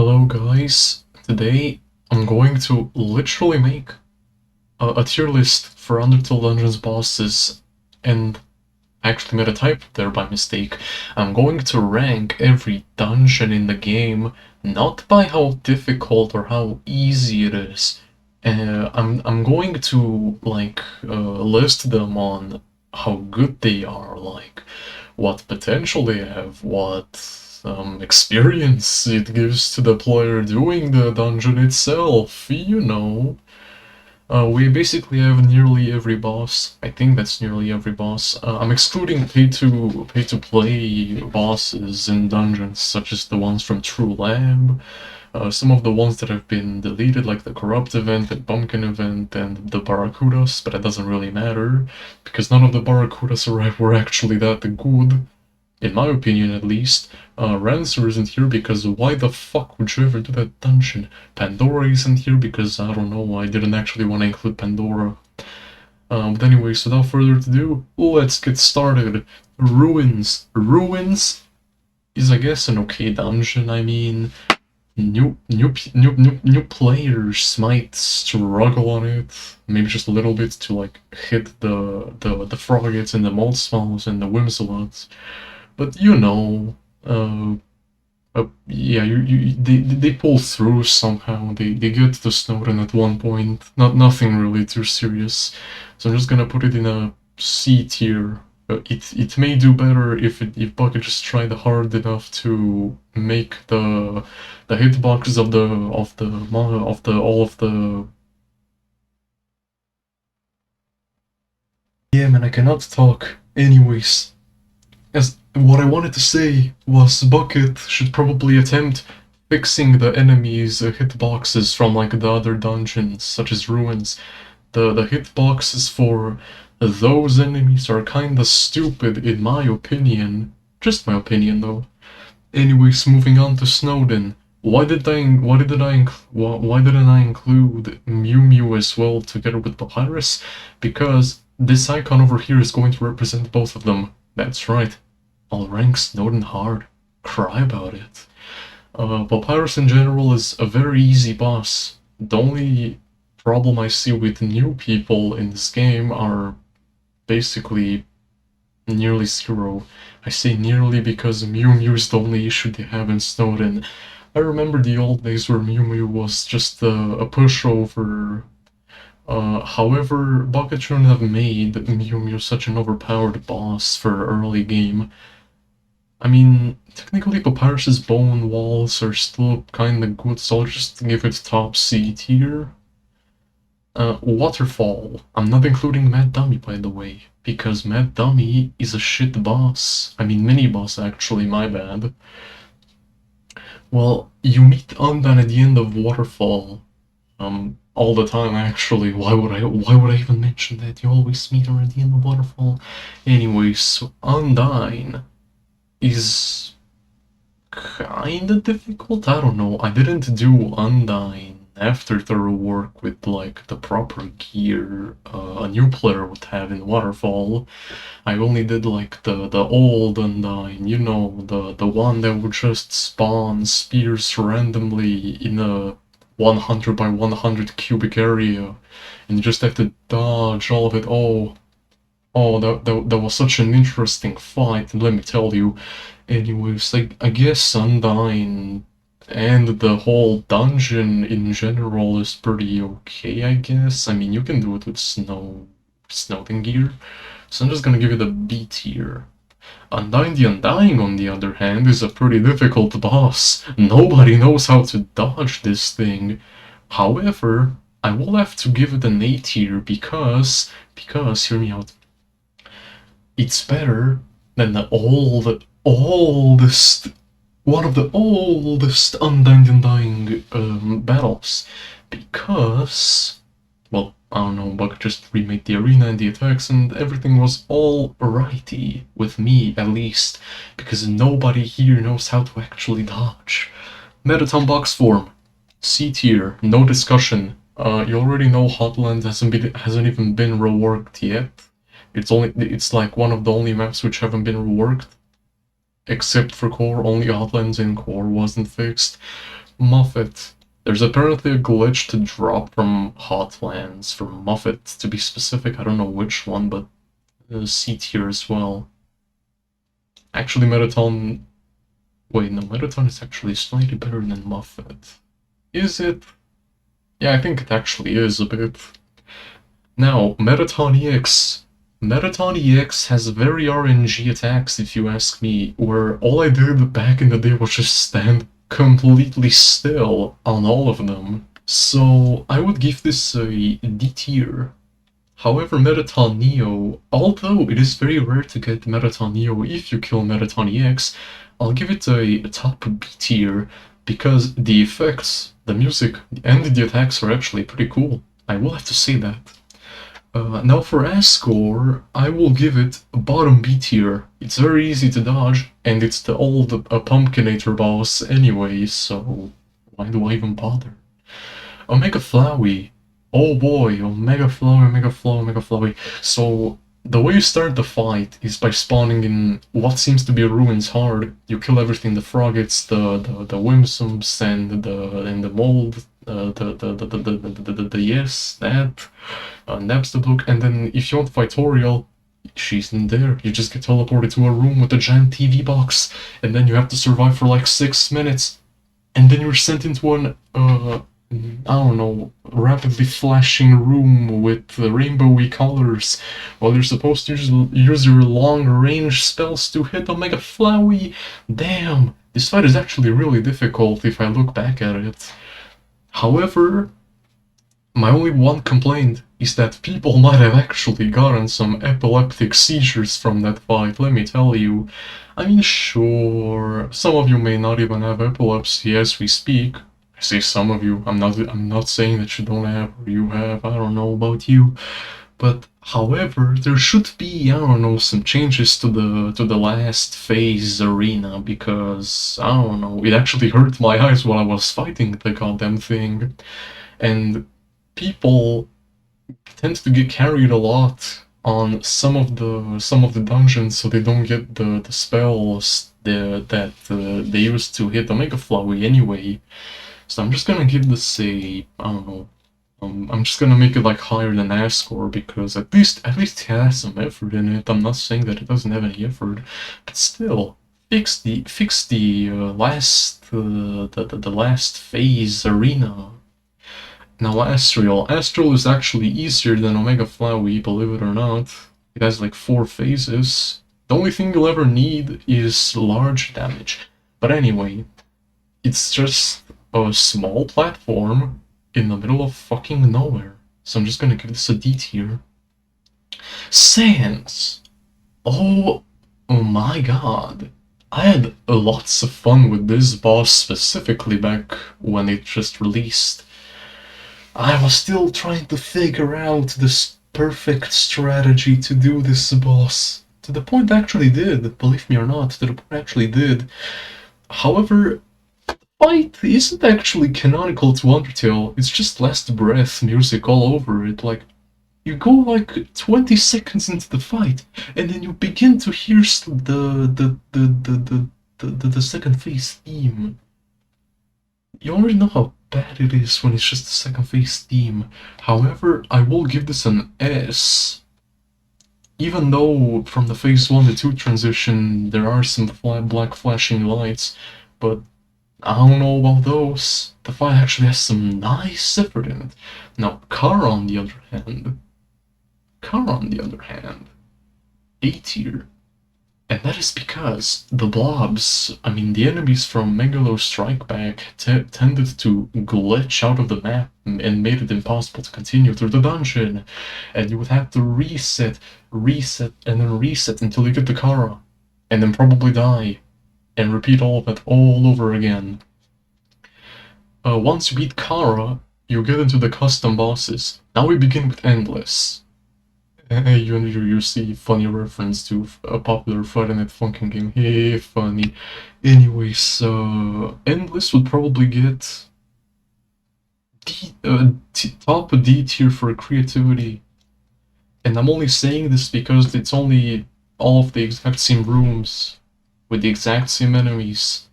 Hello guys, today I'm going to literally make a tier list for Undertale Dungeons bosses, and I actually made a typo there by mistake. I'm going to rank every dungeon in the game, not by how difficult or how easy it is. I'm going to list them on how good they are, like what potential they have, what experience it gives to the player doing the dungeon itself, you know. We basically have nearly every boss. I think that's nearly every boss. I'm excluding pay to play bosses in dungeons, such as the ones from True Lab. Some of the ones that have been deleted, like the Corrupt event and Pumpkin event and the Barracudas, but it doesn't really matter, because none of the Barracudas were actually that good. In my opinion, at least. Rancer isn't here because why the fuck would you ever do that dungeon? Pandora isn't here because I don't know, I didn't actually want to include Pandora. But anyways, without further ado, let's get started. Ruins. Ruins is, I guess, an okay dungeon. I mean, new players might struggle on it, maybe just a little bit to like hit the froggets and the Moldsmals and the Whimsalots. But you know, yeah, they pull through somehow. They get to Snowden at one point. Nothing really too serious. So I'm just gonna put it in a C tier. It may do better if Bucket just tried hard enough to make the hitboxes of all of the. Yeah, man, I cannot talk. Anyways. As what I wanted to say was Bucket should probably attempt fixing the enemies' hitboxes from like the other dungeons, such as Ruins. The hitboxes for those enemies are kinda stupid in my opinion. Just my opinion though. Anyways, moving on to Snowden. Why didn't I include Mew Mew as well together with Papyrus? Because this icon over here is going to represent both of them. That's right. I'll rank Snowden hard. Cry about it. Papyrus in general is a very easy boss. The only problem I see with new people in this game are basically nearly zero. I say nearly because Mew Mew is the only issue they have in Snowden. I remember the old days where Mew Mew was just a pushover. However, Bucket shouldn't have made Mew Mew such an overpowered boss for early game. I mean, technically Papyrus's bone walls are still kinda good, so I'll just give it top C tier. Waterfall. I'm not including Mad Dummy, by the way, because Mad Dummy is a shit boss. I mean, mini boss actually, my bad. Well, you meet Unban at the end of Waterfall. All the time actually. Why would I even mention that? You always meet her at the end of Waterfall. Anyways, so Undyne is kinda difficult. I don't know. I didn't do Undyne after thorough work with like the proper gear a new player would have in Waterfall. I only did like the old Undyne, you know, the one that would just spawn spears randomly in a 100 by 100 cubic area, and you just have to dodge all of it. Oh, that was such an interesting fight, let me tell you. Anyways, I guess Undyne and the whole dungeon in general is pretty okay, I guess. I mean, you can do it with Snowden gear, so I'm just gonna give it a B tier. Undyne the Undying, on the other hand, is a pretty difficult boss. Nobody knows how to dodge this thing. However, I will have to give it an A tier because, hear me out, it's better than the oldest, one of the oldest Undying battles, because, well, I don't know, Buck just remade the arena and the attacks and everything was all righty, with me at least, because nobody here knows how to actually dodge. Metaton box form, C tier, no discussion. You already know Hotland hasn't even been reworked yet. It's like one of the only maps which haven't been reworked. Except for core, only Outlands in core wasn't fixed. Muffet. There's apparently a glitch to drop from Hotlands, from Muffet to be specific. I don't know which one, but C tier as well. Actually, Metaton. Wait, no, Metaton is actually slightly better than Muffet. Is it? Yeah, I think it actually is a bit. Now, Metaton EX. Metaton EX has very RNG attacks, if you ask me, where all I did back in the day was just stand completely still on all of them. So I would give this a D tier. However, Metaton Neo, although it is very rare to get Metaton Neo if you kill Metaton EX, I'll give it a top B tier because the effects, the music, and the attacks are actually pretty cool. I will have to say that. Now for Ascor, I will give it a bottom B tier. It's very easy to dodge, and it's the old Pumpkinator boss anyway, so why do I even bother? Omega Flowey. Oh boy, Omega Flowey, Omega Flowey, Omega Flowey. So, the way you start the fight is by spawning in what seems to be a ruins hard. You kill everything, the Froggets, the Whimsums, and the Mold, the Yes, that, Naps the Book, and then if you want to fight Toriel, she's in there. You just get teleported to a room with a giant TV box, and then you have to survive for like 6 minutes, and then you're sent into an, I don't know, rapidly flashing room with rainbowy colors, while you're supposed to use your long-range spells to hit Omega Flowey. Damn, this fight is actually really difficult if I look back at it. However, my only one complaint is that people might have actually gotten some epileptic seizures from that fight, let me tell you. I mean, sure, some of you may not even have epilepsy as we speak. I say some of you, I'm not saying that you don't have or you have, I don't know about you. But however, there should be, I don't know, some changes to the last phase arena, because I don't know, it actually hurt my eyes while I was fighting the goddamn thing. And people tend to get carried a lot on some of the dungeons, so they don't get the spells that they used to hit Omega Flowey anyway. So I'm just gonna give this a, I don't know, I'm just gonna make it like higher than Ascor, because at least it has some effort in it. I'm not saying that it doesn't have any effort, but still, fix the last phase arena. Now Astral is actually easier than Omega Flowey, believe it or not. It has like 4 phases. The only thing you'll ever need is large damage. But anyway, it's just a small platform in the middle of fucking nowhere. So I'm just gonna give this a D tier. Sans! Oh my god. I had lots of fun with this boss specifically back when it just released. I was still trying to figure out this perfect strategy to do this boss. To the point I actually did, believe me or not, to the point I actually did. However, the fight isn't actually canonical to Undertale, it's just Last Breath music all over it. Like, you go like 20 seconds into the fight, and then you begin to hear the second phase theme. You already know how bad it is when it's just the second phase theme. However, I will give this an S. Even though from the phase 1 to 2 transition there are some black flashing lights, but I don't know about those. The fight actually has some nice effort in it. Now, Kara on the other hand, A tier. And that is because the blobs, I mean the enemies from Megalo Strike Back tended to glitch out of the map and made it impossible to continue through the dungeon. And you would have to reset, and then reset until you get the Kara. And then probably die. And repeat all of that all over again. Once you beat Kara, you get into the custom bosses. Now we begin with Endless. You see funny reference to a popular Friday Night Funkin' game. Hey, funny. Anyways, Endless would probably get top D tier for creativity. And I'm only saying this because it's only all of the exact same rooms with the exact same enemies.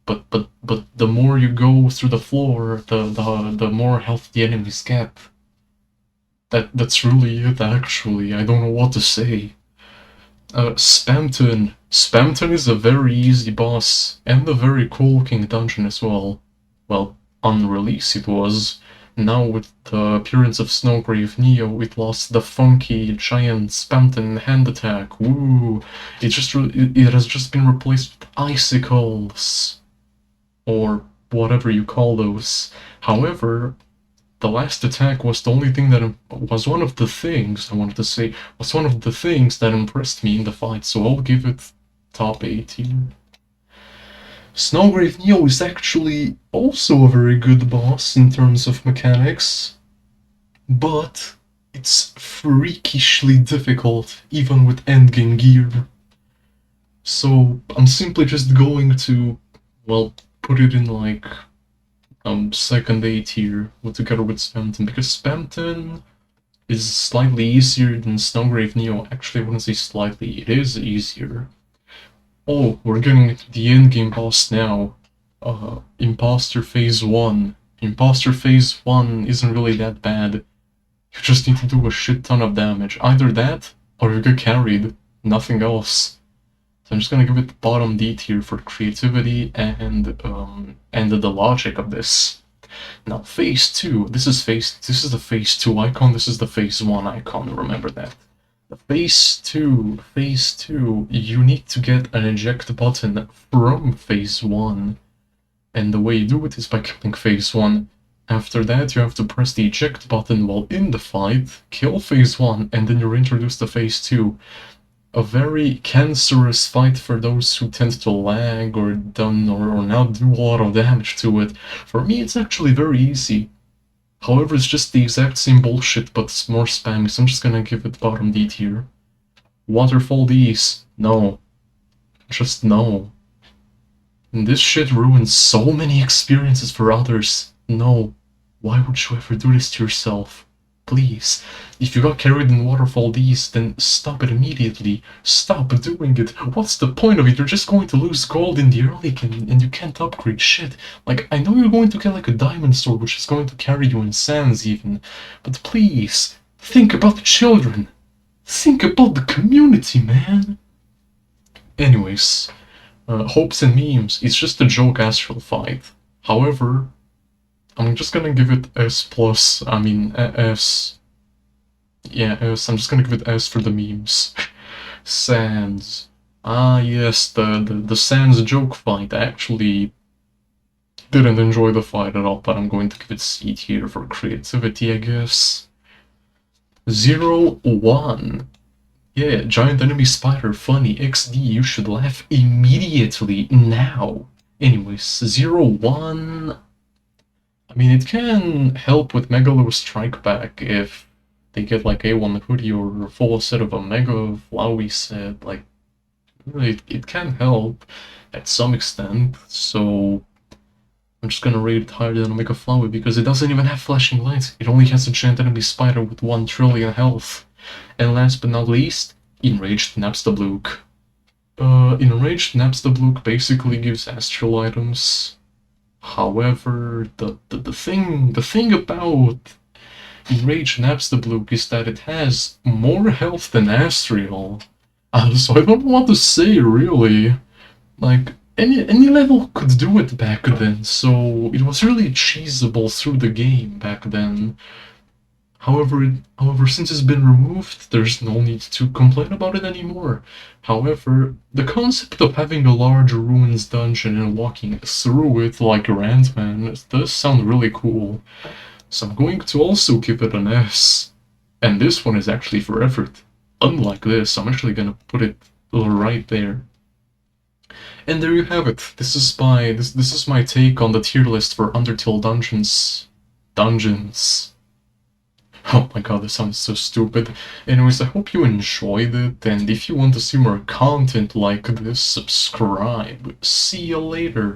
But the more you go through the floor, the more health the enemies get. That's really it, actually. I don't know what to say. Spamton. Spamton is a very easy boss, and a very cool looking dungeon as well. Well, on release it was. Now with the appearance of Snowgrave Neo, it lost the funky giant Spamton hand attack. Woo! It has just been replaced with icicles. Or whatever you call those. However, the last attack was the only thing that was one of the things I wanted to say was one of the things that impressed me in the fight, so I'll give it top 18. Snowgrave Neo is actually also a very good boss in terms of mechanics, but it's freakishly difficult even with endgame gear. So I'm simply just going to, well, put it in like second A tier together with Spamton, because Spamton is slightly easier than Snowgrave Neo. Actually, I wouldn't say slightly, it is easier. Oh, we're getting to the endgame boss now. Imposter Phase 1. Imposter Phase 1 isn't really that bad. You just need to do a shit ton of damage. Either that, or you get carried. Nothing else. So I'm just gonna give it the bottom D tier for creativity and the logic of this. Now phase 2, this is the phase 2 icon, this is the phase 1 icon, remember that. The phase 2, you need to get an eject button from phase 1. And the way you do it is by killing phase 1. After that, you have to press the eject button while in the fight, kill phase 1, and then you're introduced to phase 2. A very cancerous fight for those who tend to lag or not do a lot of damage to it. For me, it's actually very easy. However, it's just the exact same bullshit, but it's more spammy, so I'm just gonna give it bottom D tier. Waterfall D's. No. Just no. And this shit ruins so many experiences for others. No. Why would you ever do this to yourself? Please. If you got carried in Waterfall D's, then stop it immediately. Stop doing it. What's the point of it? You're just going to lose gold in the early game, and you can't upgrade shit. Like, I know you're going to get like a diamond sword, which is going to carry you in sands even. But please, think about the children. Think about the community, man. Anyways, hopes and memes. It's just a joke astral fight. However, I'm just gonna give it S+, I mean, S. Yeah, S, I'm just gonna give it S for the memes. Sans. Ah, yes, the Sans joke fight. I actually didn't enjoy the fight at all, but I'm going to give it C tier for creativity, I guess. 0-1. Yeah, giant enemy spider, funny, XD, you should laugh immediately, now. Anyways, 0-1... I mean, it can help with Megalo Strike Back if they get like A1 hoodie or a full set of a Mega Flowey set. Like, it can help at some extent, so I'm just gonna rate it higher than Omega Flowey because it doesn't even have flashing lights. It only has a giant enemy spider with 1 trillion health. And last but not least, Enraged Napstablook. Enraged Napstablook basically gives astral items. However, the thing about Enraged Napstablook is that it has more health than Astral. So I don't know what to say, really. Like, any level could do it back then, so it was really cheesable through the game back then. However, since it's been removed, there's no need to complain about it anymore. However, the concept of having a large ruins dungeon and walking through it like a Ant-Man does sound really cool. So I'm going to also give it an S. And this one is actually for effort. Unlike this, I'm actually gonna put it right there. And there you have it. This is my take on the tier list for Undertale Dungeons. Oh my god, this sounds so stupid. Anyways, I hope you enjoyed it, and if you want to see more content like this, subscribe. See you later.